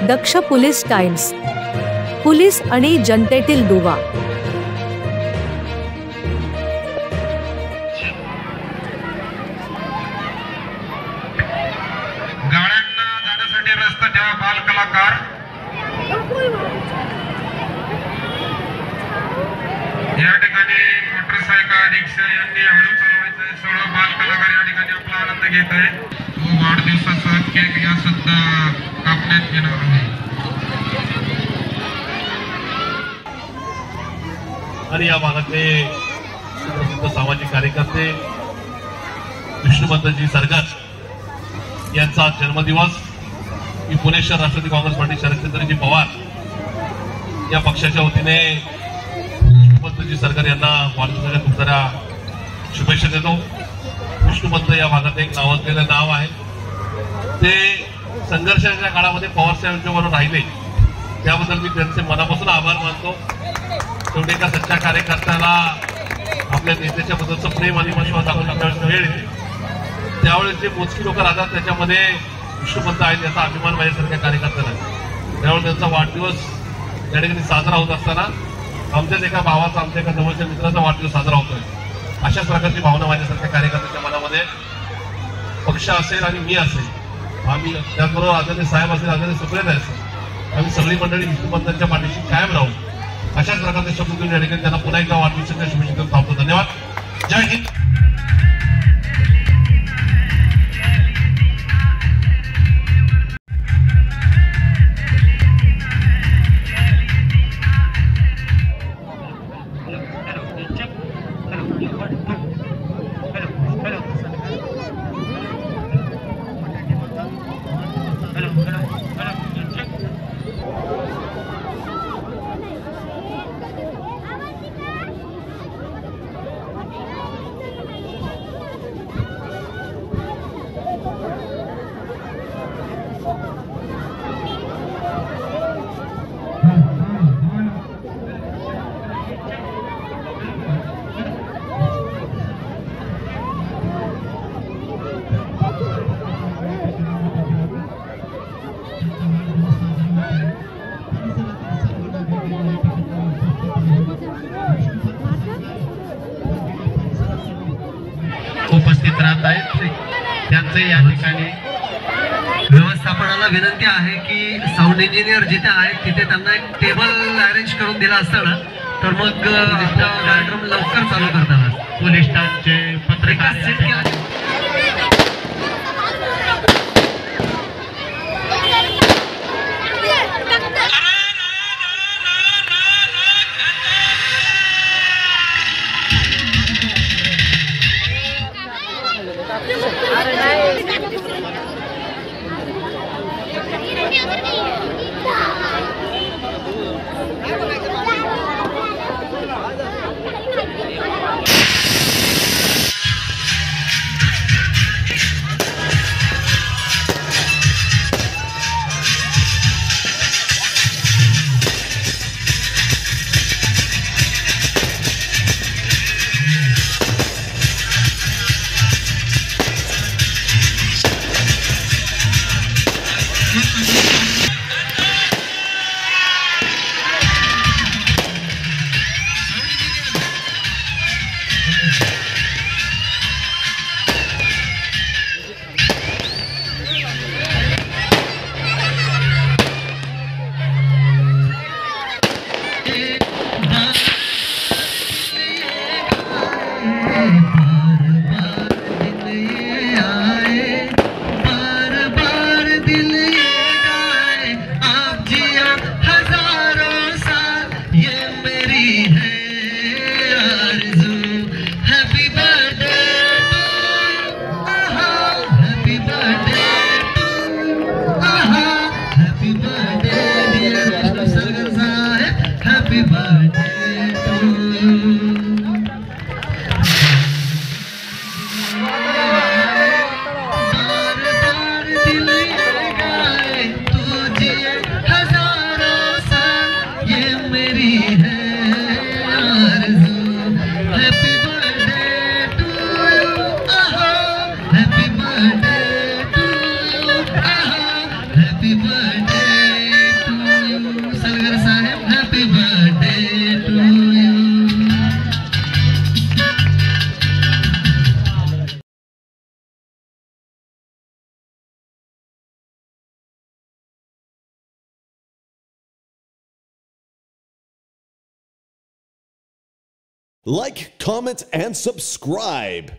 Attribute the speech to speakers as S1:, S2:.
S1: दक्ष police times, police आणि जनतेतील दुवा.
S2: गाड्यांना जाण्यासाठी रस्ता ठेवा. बाल कलाकार या ठिकाणी मोटरसायकल रिक्षा यांनी हळू चालवायचं. सर्व बाल कलाकार या ठिकाणी आपला आनंद घेत आहे. वाढदिवसाचा केक या सुद्धा कापण्यात येणार आहे.
S3: आणि या भागातले सुप्रसिद्ध सामाजिक कार्यकर्ते विष्णुपंतजी सरगर यांचा जन्मदिवस. मी पुणे शहर राष्ट्रवादी काँग्रेस पार्टी शरदचंद्रजी पवार या पक्षाच्या वतीने विष्णुपंतजी सरगर यांना वाढदिवसाच्या खूप साऱ्या शुभेच्छा देतो. विष्णुपंत या भागात एक नावाजलेलं नाव आहे. ते संघर्षाच्या काळामध्ये पवार साहेबांच्याबरोबर राहिले, त्याबद्दल मी त्यांचे मनापासून आभार मानतो. शेवटी एका सच्च्या कार्यकर्त्याला आपल्या नेत्याच्या बद्दलचं प्रेम आणि विश्वास दाखवण्याची वेळ येते. त्यावेळेस जे मोजकी लोक राहतात त्याच्यामध्ये विष्णुपंत आहेत याचा अभिमान माझ्यासारख्या कार्यकर्त्याला. त्यावेळेस त्यांचा वाढदिवस त्या ठिकाणी साजरा होत असताना आमच्याच एका भावाचा, आमच्या एका जवळच्या मित्राचा वाढदिवस साजरा होतोय. अशाच प्रकारची भावना माझ्यासारख्या कार्यकर्त्याच्या मनामध्ये पक्ष असेल आणि मी असेल, आम्ही त्याचबरोबर आदरणीय साहेब असेल, आदरणीय सुप्रियाताई असेल, आम्ही सगळी मंडळी विष्णुपंतांच्या पाठीशी कायम राहू. अशाच प्रकारचे शब्द घेऊन या ठिकाणी त्यांना पुन्हा एकदा वाढदिवसाच्या शुभेच्छा देऊन थांबतो. धन्यवाद. जय हिंद.
S4: उपस्थित राहत आहेत त्यांचे या ठिकाणी व्यवस्थापनाला विनंती आहे की साऊंड इंजिनियर जिथे आहेत तिथे त्यांना एक टेबल अरेंज करून दिला असताना तर मग आपला कार्यक्रम लवकर चालू करतात. पोलीस स्टाफचे पत्रकार
S5: Happy birthday. Like, comment, and subscribe.